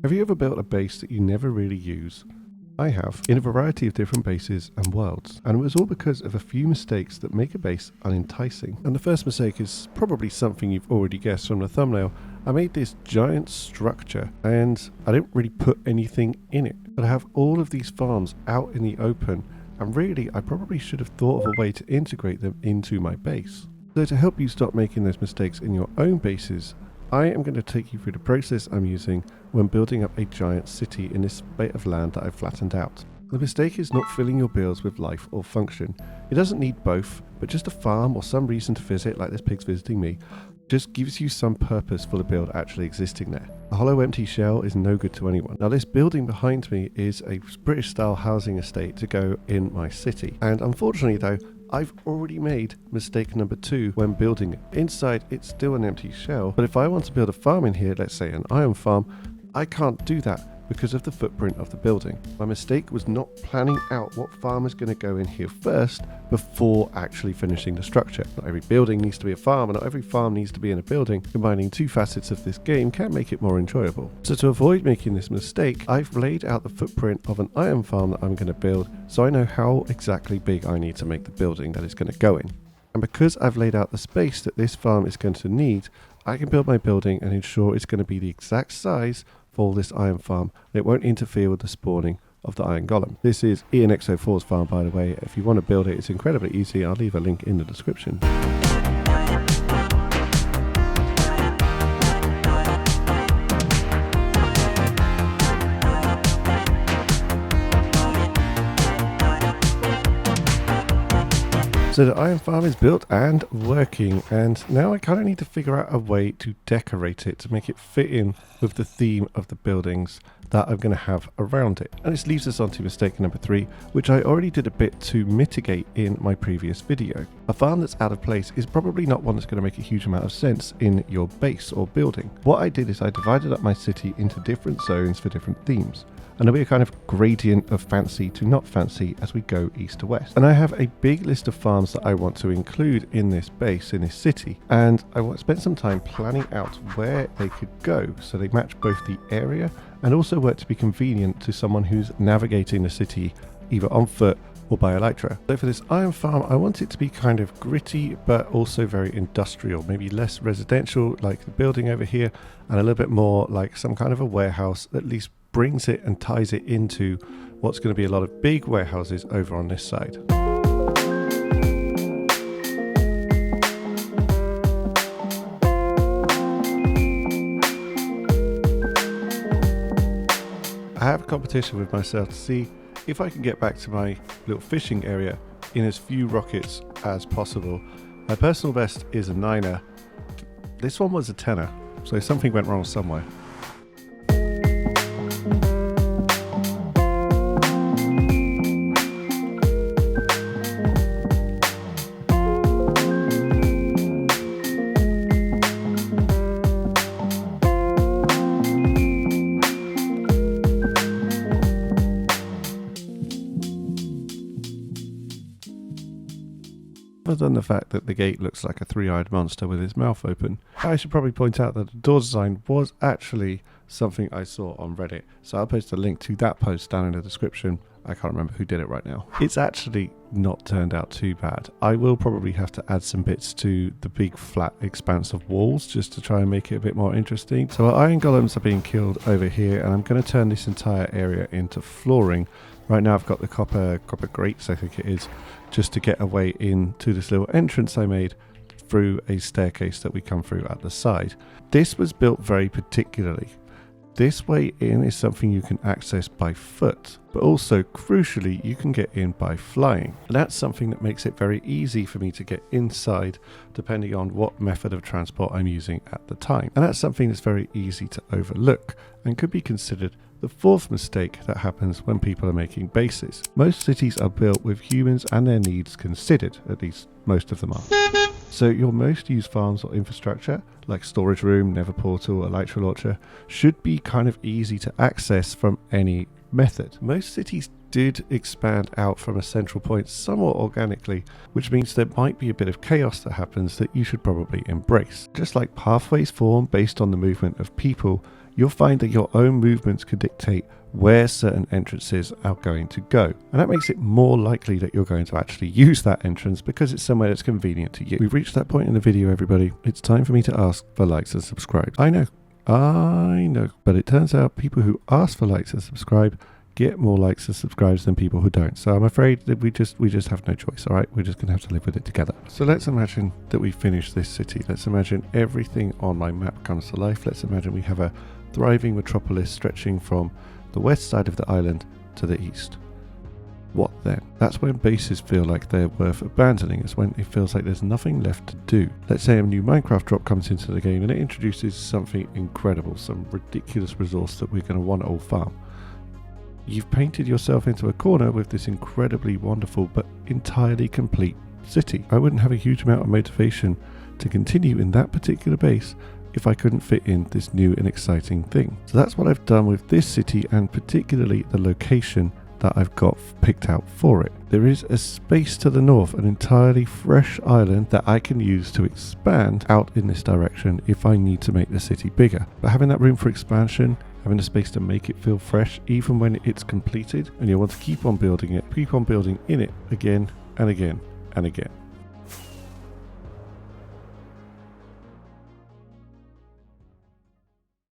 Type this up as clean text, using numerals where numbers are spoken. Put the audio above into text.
Have you ever built a base that you never really use? I have, in a variety of different bases and worlds, and it was all because of a few mistakes that make a base unenticing. And the first mistake is probably something you've already guessed from the thumbnail. I made this giant structure and I didn't really put anything in it, but I have all of these farms out in the open, and really I probably should have thought of a way to integrate them into my base. So to help you stop making those mistakes in your own bases, I am going to take you through the process I'm using when building up a giant city in this bit of land that I've flattened out. The mistake is not filling your builds with life or function. It doesn't need both, but just a farm or some reason to visit, like this pig's visiting me, just gives you some purpose for the build actually existing there. A hollow empty shell is no good to anyone. Now this building behind me is a British style housing estate to go in my city, and unfortunately though, I've already made mistake number 2 when building it. Inside it's still an empty shell, but if I want to build a farm in here, let's say an iron farm, I can't do that because of the footprint of the building. My mistake was not planning out what farm is going to go in here first before actually finishing the structure. Not every building needs to be a farm, and not every farm needs to be in a building. Combining two facets of this game can make it more enjoyable. So to avoid making this mistake, I've laid out the footprint of an iron farm that I'm going to build, so I know how exactly big I need to make the building that it's going to go in. And because I've laid out the space that this farm is going to need, I can build my building and ensure it's going to be the exact size for this iron farm, and it won't interfere with the spawning of the iron golem. This is ENX04's farm, by the way. If you want to build it, it's incredibly easy. I'll leave a link in the description. So the iron farm is built and working, and now I kind of need to figure out a way to decorate it to make it fit in with the theme of the buildings that I'm going to have around it. And this leaves us on to mistake number 3, which I already did a bit to mitigate in my previous video. A farm that's out of place is probably not one that's going to make a huge amount of sense in your base or building. What I did is I divided up my city into different zones for different themes, and there'll be a kind of gradient of fancy to not fancy as we go east to west. And I have a big list of farms that I want to include in this base, in this city, and I spent some time planning out where they could go so they match both the area and also work to be convenient to someone who's navigating the city either on foot or by elytra. So for this iron farm, I want it to be kind of gritty but also very industrial, maybe less residential like the building over here, and a little bit more like some kind of a warehouse that at least brings it and ties it into what's going to be a lot of big warehouses over on this side. I have a competition with myself to see if I can get back to my little fishing area in as few rockets as possible. My personal best is a 9er. This one was a 10er, so something went wrong somewhere. Other than the fact that the gate looks like a three-eyed monster with his mouth open, I should probably point out that the door design was actually something I saw on Reddit, so I'll post a link to that post down in the description. I can't remember who did it right now. It's actually not turned out too bad. I will probably have to add some bits to the big flat expanse of walls just to try and make it a bit more interesting. So our iron golems are being killed over here, and I'm going to turn this entire area into flooring. Right now I've got the copper grates, I think it is, just to get a way into this little entrance I made through a staircase that we come through at the side. This was built very particularly. This way in is something you can access by foot, but also crucially you can get in by flying. And that's something that makes it very easy for me to get inside depending on what method of transport I'm using at the time. And that's something that's very easy to overlook and could be considered the 4th mistake that happens when people are making bases. Most cities are built with humans and their needs considered, at least most of them are. So your most used farms or infrastructure, like storage room, nether portal, elytra launcher, should be kind of easy to access from any method. Most cities did expand out from a central point somewhat organically, which means there might be a bit of chaos that happens that you should probably embrace. Just like pathways form based on the movement of people, you'll find that your own movements can dictate where certain entrances are going to go. And that makes it more likely that you're going to actually use that entrance because it's somewhere that's convenient to you. We've reached that point in the video, everybody. It's time for me to ask for likes and subscribes. I know, but it turns out people who ask for likes and subscribe get more likes and subscribes than people who don't. So I'm afraid that we just have no choice, all right? We're just going to have to live with it together. So let's imagine that we finish this city. Let's imagine everything on my map comes to life. Let's imagine we have a thriving metropolis stretching from the west side of the island to the east. What then? That's when bases feel like they're worth abandoning. It's when it feels like there's nothing left to do. Let's say a new Minecraft drop comes into the game and it introduces something incredible, some ridiculous resource that we're going to want to all farm. You've painted yourself into a corner with this incredibly wonderful but entirely complete city. I wouldn't have a huge amount of motivation to continue in that particular base if I couldn't fit in this new and exciting thing. So that's what I've done with this city, and particularly the location that I've got picked out for it. There is a space to the north, an entirely fresh island that I can use to expand out in this direction if I need to make the city bigger. But having that room for expansion, having a space to make it feel fresh even when it's completed, and you want to keep on building it, keep on building in it again and again and again.